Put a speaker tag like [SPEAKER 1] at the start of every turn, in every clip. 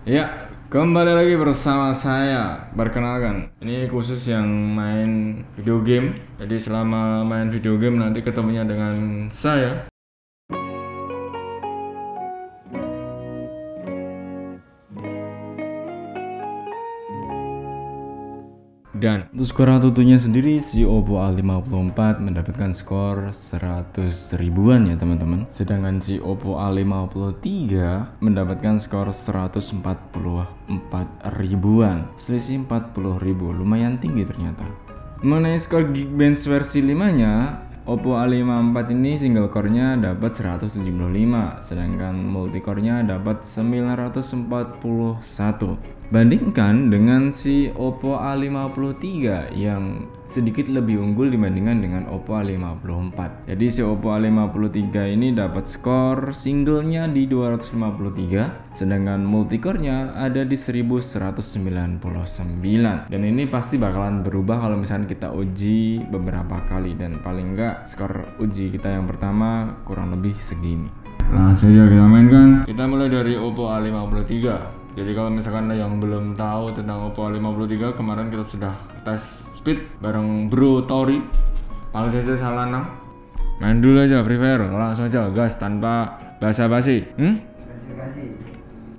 [SPEAKER 1] Ya, kembali lagi bersama saya. Perkenalkan, ini khusus yang main video game. Jadi selama main video game nanti ketemunya dengan saya. Dan untuk skor Antutunya sendiri, si Oppo A54 mendapatkan skor 100 ribuan ya teman-teman. Sedangkan si Oppo A53 mendapatkan skor 144 ribuan. Selisih 40 ribu, lumayan tinggi ternyata. Mengenai skor Geekbench versi 5-nya, Oppo A54 ini single core-nya dapat 175, sedangkan multicore-nya dapat 941. Bandingkan dengan si Oppo A53 yang sedikit lebih unggul dibandingkan dengan Oppo A54. Jadi si Oppo A53 ini dapat skor singlenya di 253, sedangkan multicore-nya ada di 1199. Dan ini pasti bakalan berubah kalau misalnya kita uji beberapa kali, dan paling enggak skor uji kita yang pertama kurang lebih segini. Langsung saja kita mainkan. Kita mulai dari Oppo A53. Jadi kalau misalkan yang belum tahu tentang Oppo A53, kemarin kita sudah tes speed bareng Bro Tori. Panggil saja Salana. Main dulu aja Free Fire, langsung aja gas tanpa basa-basi.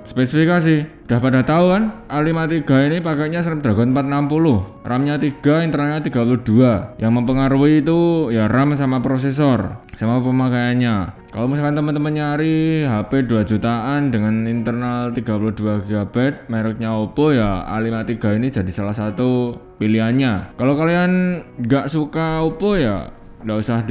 [SPEAKER 1] Spesifikasi, udah pada tahu kan? A53 ini pakainya Snapdragon 460, RAM-nya 3, internalnya 32. Yang mempengaruhi itu ya RAM sama prosesor, sama pemakaiannya. Kalau misalkan teman-teman nyari HP 2 jutaan dengan internal 32 GB mereknya Oppo, ya A53 ini jadi salah satu pilihannya. Kalau kalian nggak suka Oppo ya nggak usah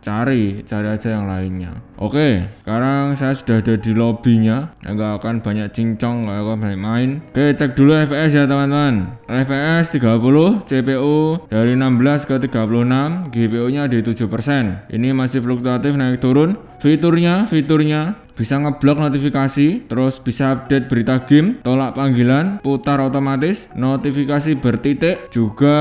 [SPEAKER 1] cari aja yang lainnya. Oke, sekarang saya sudah ada di lobbynya. Nggak akan banyak cincong, nggak akan banyak main. Oke, cek dulu FPS ya teman-teman. FPS 30, CPU dari 16 ke 36, GPU nya di 7%. Ini masih fluktuatif naik turun. Fiturnya bisa ngeblok notifikasi, terus bisa update berita game, tolak panggilan, putar otomatis, notifikasi bertitik, juga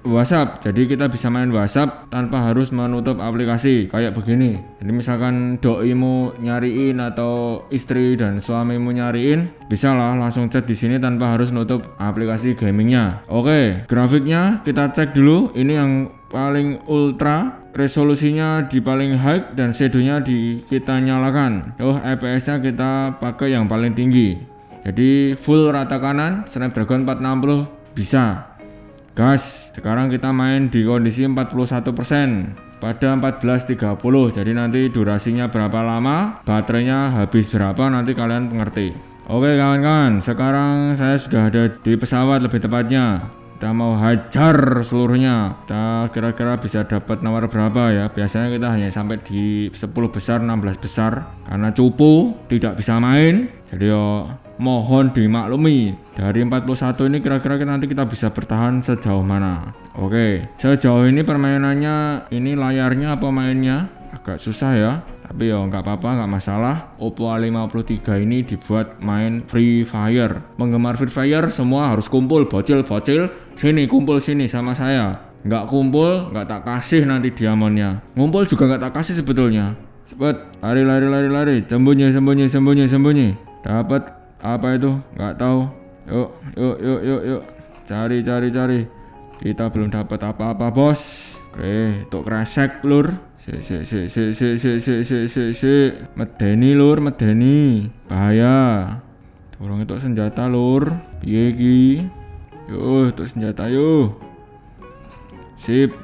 [SPEAKER 1] WhatsApp. Jadi kita bisa main WhatsApp tanpa harus menutup aplikasi kayak begini. Jadi misalkan doimu nyariin atau istri dan suamimu nyariin, bisa lah langsung chat di sini tanpa harus nutup aplikasi gamingnya. Oke, grafiknya kita cek dulu. Ini yang paling ultra, resolusinya di paling high, dan shadownya kita nyalakan. FPS nya kita pakai yang paling tinggi. Jadi full rata kanan, Snapdragon 460 bisa. Gas. Sekarang kita main di kondisi 41% pada 14.30. Jadi nanti durasinya berapa lama, baterainya habis berapa, nanti kalian mengerti. Oke kawan-kawan, sekarang saya sudah ada di pesawat, lebih tepatnya kita mau hajar seluruhnya. Kita kira-kira bisa dapat nomor berapa ya. Biasanya kita hanya sampai di 10 besar, 16 besar, karena cupu tidak bisa main. Jadi mohon dimaklumi. Dari 41 ini kira-kira nanti kita bisa bertahan sejauh mana. Oke, sejauh ini permainannya, ini layarnya apa mainnya agak susah ya, tapi ya nggak apa-apa, nggak masalah. Oppo A53 ini dibuat main Free Fire. Penggemar Free Fire semua harus kumpul, bocil-bocil sini, kumpul sini sama saya. Nggak kumpul nggak tak kasih nanti diamondnya. Ngumpul juga nggak tak kasih sebetulnya. Cepet, lari, sembunyi. Dapat apa itu? Nggak tahu. Yuk. Cari. Kita belum dapat apa-apa, bos. Oke, untuk kresek lur. Si. Medeni lur, medeni. Bahaya. Dorong itu senjata lur. Piye iki? Yuk, untuk senjata yuk. Sip.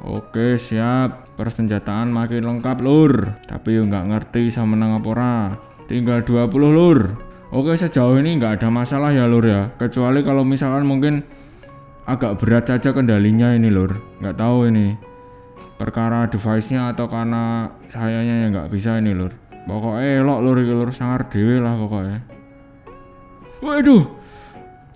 [SPEAKER 1] Oke, siap. Persenjataan makin lengkap lur. Tapi yuk nggak ngerti sama menang apa ora. Tinggal 20 lur. Oke, sejauh ini nggak ada masalah ya lur ya. Kecuali kalau misalkan mungkin agak berat saja kendalinya ini lur. Nggak tahu ini perkara device-nya atau karena sayanya yang nggak bisa ini lur. Pokoknya elok lur, sangar dewe lah pokoknya. Waduh,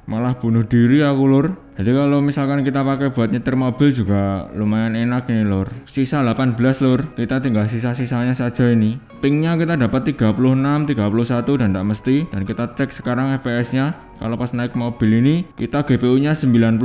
[SPEAKER 1] malah bunuh diri aku lur. Jadi kalau misalkan kita pakai buat nyetir mobil juga lumayan enak nih lur. Sisa 18 lur, kita tinggal sisa-sisanya saja ini. Pingnya kita dapat 36, 31 dan tidak mesti. Dan kita cek sekarang FPS nya. Kalau pas naik mobil ini kita GPU nya 99,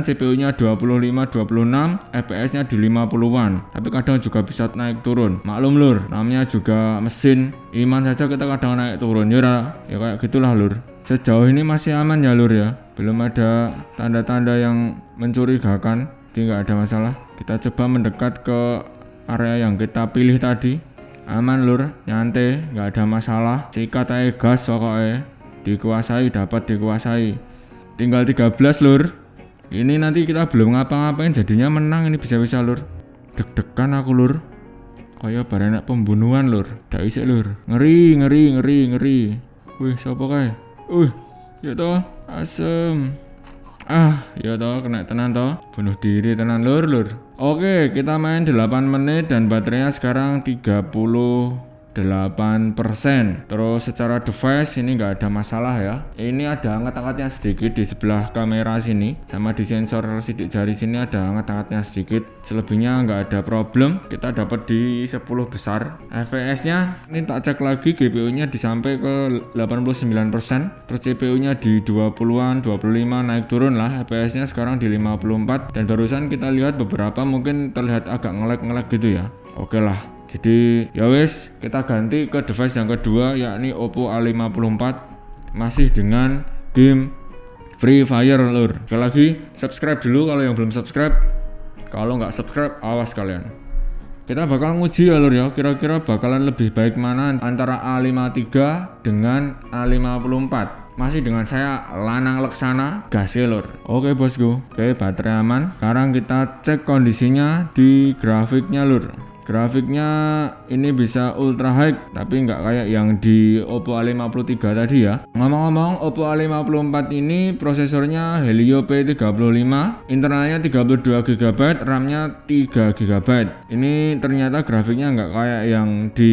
[SPEAKER 1] CPU nya 25, 26, FPS nya di 50-an. Tapi kadang juga bisa naik turun. Maklum lur, namanya juga mesin. Iman saja kita kadang naik turun ya kayak gitulah lur. Sejauh ini masih aman ya lur ya, belum ada tanda-tanda yang mencurigakan, jadi nggak ada masalah. Kita coba mendekat ke area yang kita pilih tadi. Aman lur, nyantai, nggak ada masalah. Sikat aja gas pokoknya, dikuasai, dapat dikuasai. Tinggal 13 lur. Ini nanti kita belum ngapa-ngapain jadinya menang ini bisa-bisa lur. Deg-degan aku lur, kayak barang pembunuhan lur. Ndak isik lur, ngeri. Wih, siapa kae? Ya toh, asem. Ya toh, kena tenan toh. Bunuh diri tenan lur. Oke, kita main 8 menit dan baterainya sekarang 38%. Terus secara device ini nggak ada masalah ya. Ini ada angkat-angkatnya sedikit di sebelah kamera sini, sama di sensor sidik jari sini ada angkat-angkatnya sedikit. Selebihnya nggak ada problem. Kita dapat di 10 besar. FPS-nya ini tak cek lagi, GPU-nya disampai ke 89%. Terus CPU-nya di 20-an, 25 naik turun lah. FPS-nya sekarang di 54 dan barusan kita lihat beberapa mungkin terlihat agak nge-lag gitu ya. Oke lah. Jadi ya wes, kita ganti ke device yang kedua yakni Oppo A54 masih dengan game Free Fire lur. Sekali lagi subscribe dulu kalau yang belum subscribe. Kalau nggak subscribe awas kalian. Kita bakal nguji ya lur ya, kira-kira bakalan lebih baik mana antara A53 dengan A54. Masih dengan saya Lanang Leksana, gas ya lur. Oke bosku, oke baterai aman. Sekarang kita cek kondisinya di grafiknya lur. Grafiknya ini bisa ultra high tapi nggak kayak yang di Oppo A53 tadi ya. Ngomong-ngomong, Oppo A54 ini prosesornya Helio P35, internalnya 32GB, RAM-nya 3GB. Ini ternyata grafiknya nggak kayak yang di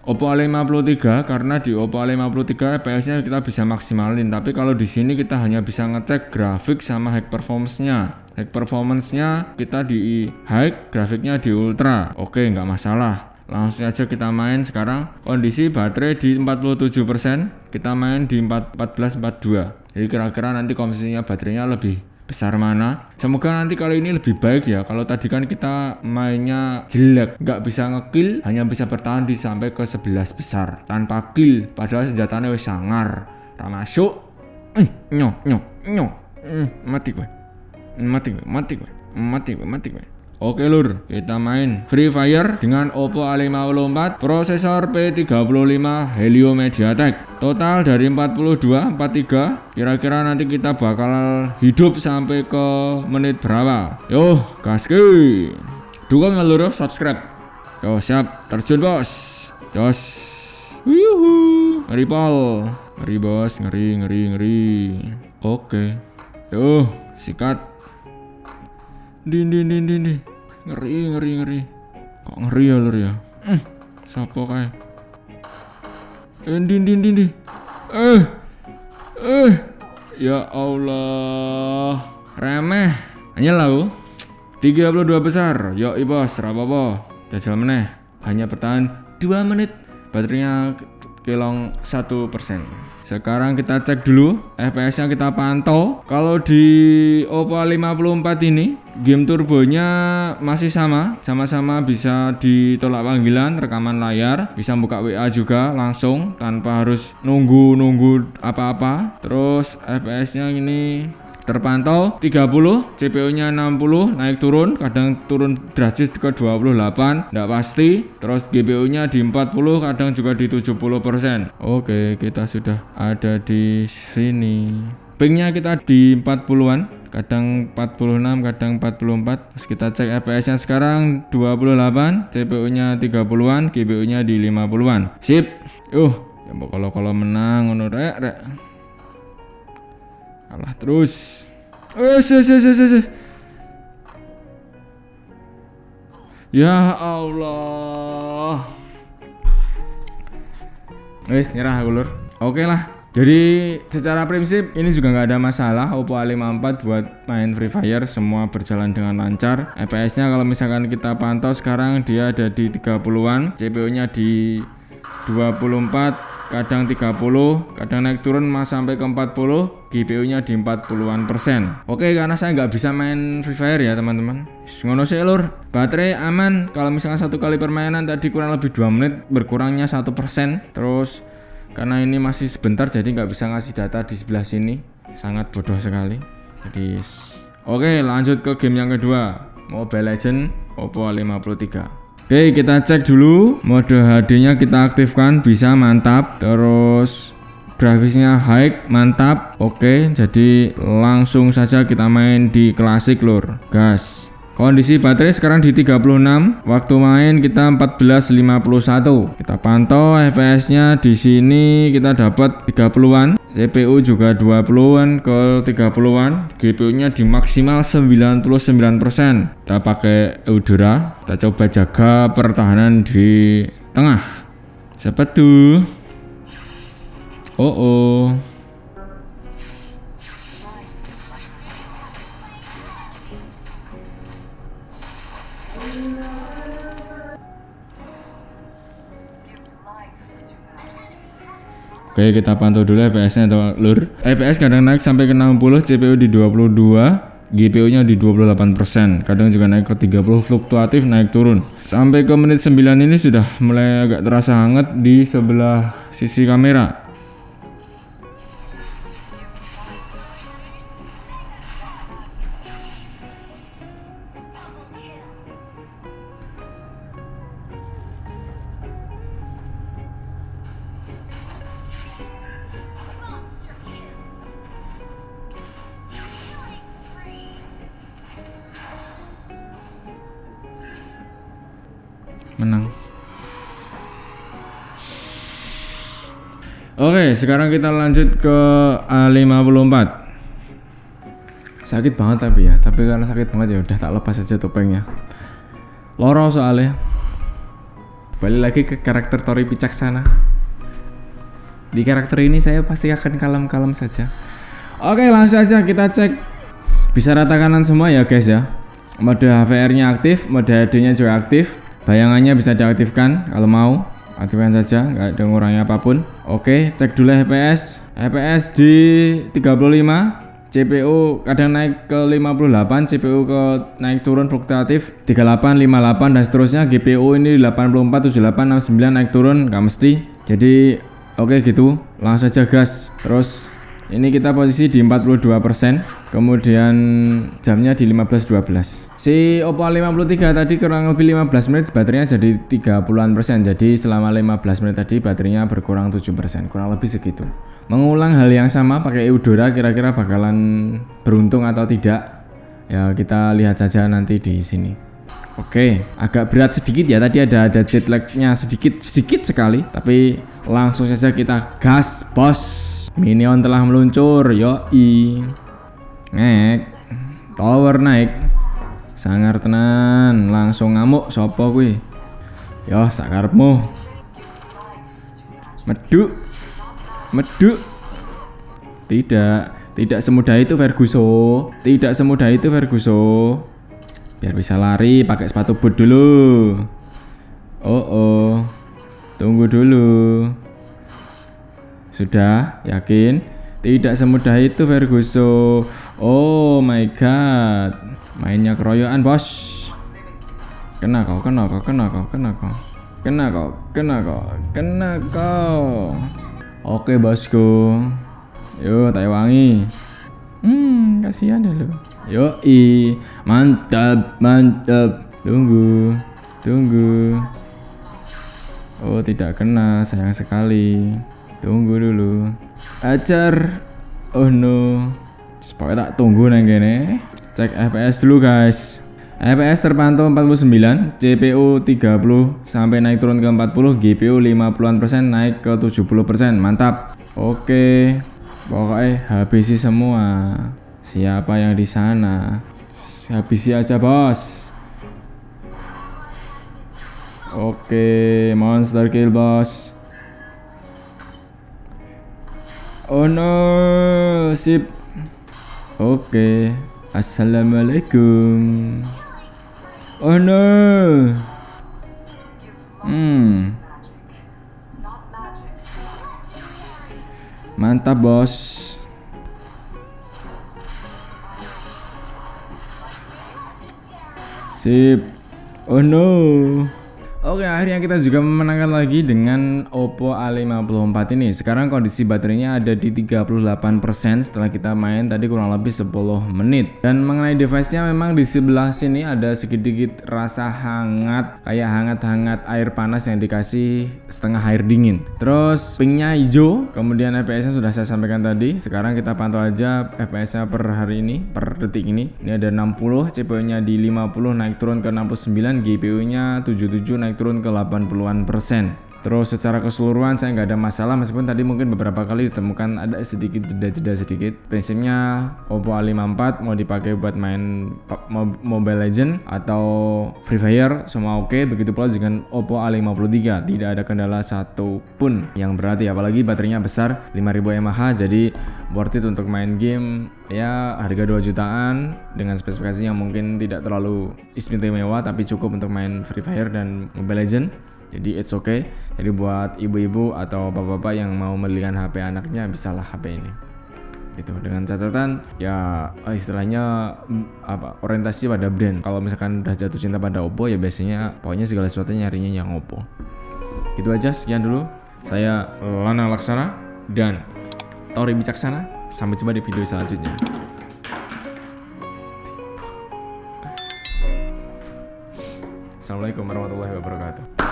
[SPEAKER 1] Oppo A53 karena di Oppo A53 FPS-nya kita bisa maksimalin, tapi kalau di sini kita hanya bisa ngecek grafik sama high performance-nya. High performance-nya kita di high, grafiknya di ultra. Oke, nggak masalah. Langsung aja kita main sekarang. Kondisi baterai di 47%, kita main di 1442. Jadi kira-kira nanti komposisinya baterainya lebih besar mana. Semoga nanti kali ini lebih baik ya. Kalau tadi kan kita mainnya jelek, nggak bisa ngekill, hanya bisa bertahan di sampai ke 11 besar tanpa kill, padahal senjatanya wis sangar tak masuk. Mati gue. Oke lur, kita main Free Fire dengan Oppo A54, prosesor P35 Helio MediaTek. Total dari 42, 43. Kira-kira nanti kita bakal hidup sampai ke menit berapa? Yo, gaske. Dukung ya lur, subscribe. Yo, siap, terjun bos. Jos. Yuhu. Ngeri pol. Ngeri bos, ngeri. Oke. Yo, sikat. Din. Ngeri. Kok ngeri ya lur ya? Sopo kae? Din. Ya Allah. Remeh. Hanya lau. 32 besar. Yo bos, rapopo. Jajal meneh. Hanya bertahan 2 menit. Baterainya kelong 1%. Sekarang kita cek dulu FPS-nya, kita pantau. Kalau di Oppo A54 ini game turbonya masih sama-sama bisa ditolak panggilan, rekaman layar, bisa buka WA juga langsung tanpa harus nunggu apa-apa. Terus FPS-nya ini terpantau 30, CPU-nya 60, naik turun, kadang turun drastis ke 28, enggak pasti. Terus GPU-nya di 40, kadang juga di 70%. Oke, kita sudah ada di sini. Ping-nya kita di 40-an, kadang 46, kadang 44. Terus kita cek FPS-nya sekarang 28, CPU-nya 30-an, GPU-nya di 50-an. Sip. Ya kalau menang ngono rek. Alah terus. Ya Allah. Wis nyerah aku lur. Oke lah. Jadi secara prinsip ini juga nggak ada masalah. Oppo A54 buat main Free Fire semua berjalan dengan lancar. FPS nya kalau misalkan kita pantau sekarang dia ada di 30-an, CPU nya di 24, kadang 30, kadang naik turun sampai ke 40, GPU nya di 40-an persen. Oke, karena saya nggak bisa main Free Fire ya teman-teman, ngono sih lur. Baterai aman, kalau misalkan satu kali permainan tadi kurang lebih 2 menit berkurangnya 1%. Terus karena ini masih sebentar jadi nggak bisa ngasih data di sebelah sini, sangat bodoh sekali. Jadi oke, lanjut ke game yang kedua, Mobile Legends Oppo A53. Oke, kita cek dulu mode HD nya kita aktifkan, bisa, mantap. Terus grafisnya high, mantap. Oke, jadi langsung saja kita main di klasik lur, gas. Kondisi baterai sekarang di 36, waktu main kita 14.51. Kita pantau FPS nya di sini kita dapat 30-an, CPU juga 20-an ke 30-an, GPU nya di maksimal 99%. Kita pakai Eudora, kita coba jaga pertahanan di tengah. Siapa tuh? Oh. Oke, kita pantau dulu FPS nya lur. FPS kadang naik sampai ke 60, CPU di 22, GPU nya di 28%, kadang juga naik ke 30, fluktuatif naik turun. Sampai ke menit 9 ini sudah mulai agak terasa hangat di sebelah sisi kamera. Menang. Oke, sekarang kita lanjut ke A54. Sakit banget tapi karena sakit banget ya udah tak lepas aja topengnya. Loro soalnya. Balik lagi ke karakter Tori Picaksana. Di karakter ini saya pasti akan kalem-kalem saja. Oke, langsung aja kita cek. Bisa rata kanan semua ya guys ya. Mode HVR-nya aktif, mode HD-nya juga aktif. Bayangannya bisa diaktifkan kalau mau, aktifkan saja, nggak ada ngurangi apapun. Oke, cek dulu FPS di 35, CPU kadang naik ke 58, CPU ke naik turun fluktuatif 38, 58 dan seterusnya. GPU ini 84, 78, 69 naik turun nggak mesti. Jadi oke gitu, langsung saja gas. Terus ini kita posisi di 42%. Kemudian jamnya di 15.12. Si Oppo A53 tadi kurang lebih 15 menit baterainya jadi 30-an persen. Jadi selama 15 menit tadi baterainya berkurang 7%, kurang lebih segitu. Mengulang hal yang sama pakai Eudora kira-kira bakalan beruntung atau tidak? Ya kita lihat saja nanti di sini. Oke, agak berat sedikit ya, tadi ada jet lag-nya sedikit sekali, tapi langsung saja kita gas, bos. Minion telah meluncur, yoi. Naik, tower naik, sangar tenan, langsung ngamuk sopo kuwi. Yo sakarepmu. Meduk. Tidak semudah itu Ferguso. Biar bisa lari pakai sepatu boot dulu. Oh. Tunggu dulu. Sudah, yakin? Tidak semudah itu Ferguso. Oh my god. Mainnya keroyokan, bos. Kena kau. Oke, bosku. Yo, tai wangi. Kasihan dulu. Yoi, mantap. Tunggu. Oh, tidak kena, sayang sekali. Tunggu dulu. Ajar. Oh no. Pokoknya tak tunggu nang kene. Cek FPS dulu guys. FPS terpantau 49, CPU 30 sampai naik turun ke 40, GPU 50-an persen naik ke 70%. Mantap. Oke. Pokoknya habisi semua. Siapa yang di sana? Habisi aja, bos. Oke, monster kill, bos. Oh no, sip. Oke, assalamualaikum. Oh no. Mantap bos. Sip. Oh no. Oke, akhirnya kita juga memenangkan lagi dengan Oppo A54 ini. Sekarang kondisi baterainya ada di 38% setelah kita main tadi kurang lebih 10 menit. Dan mengenai device-nya memang di sebelah sini ada sedikit rasa hangat, kayak hangat-hangat air panas yang dikasih setengah air dingin. Terus pingnya hijau, kemudian FPS-nya sudah saya sampaikan tadi. Sekarang kita pantau aja FPS-nya per hari ini, per detik ini. Ini ada 60, CPU-nya di 50 naik turun ke 69, GPU-nya 77 naik turun ke 80-an persen. Terus secara keseluruhan saya nggak ada masalah, meskipun tadi mungkin beberapa kali ditemukan ada sedikit jeda-jeda sedikit. Prinsipnya Oppo A54 mau dipakai buat main Mobile Legend atau Free Fire semua oke. Begitu pula dengan Oppo A53, tidak ada kendala satupun yang berarti, apalagi baterainya besar 5000 mAh, jadi worth it untuk main game ya harga 2 jutaan dengan spesifikasi yang mungkin tidak terlalu istimewa tapi cukup untuk main Free Fire dan Mobile Legend. Jadi it's okay. Jadi buat ibu-ibu atau bapak-bapak yang mau membelikan HP anaknya, bisalah HP ini. Gitu, dengan catatan ya istilahnya orientasi pada brand. Kalau misalkan udah jatuh cinta pada Oppo ya biasanya pokoknya segala sesuatunya nyarinya yang Oppo. Gitu aja, sekian dulu. Saya Lana Laksana dan Tori Bijaksana. Sampai jumpa di video selanjutnya. Assalamualaikum warahmatullahi wabarakatuh.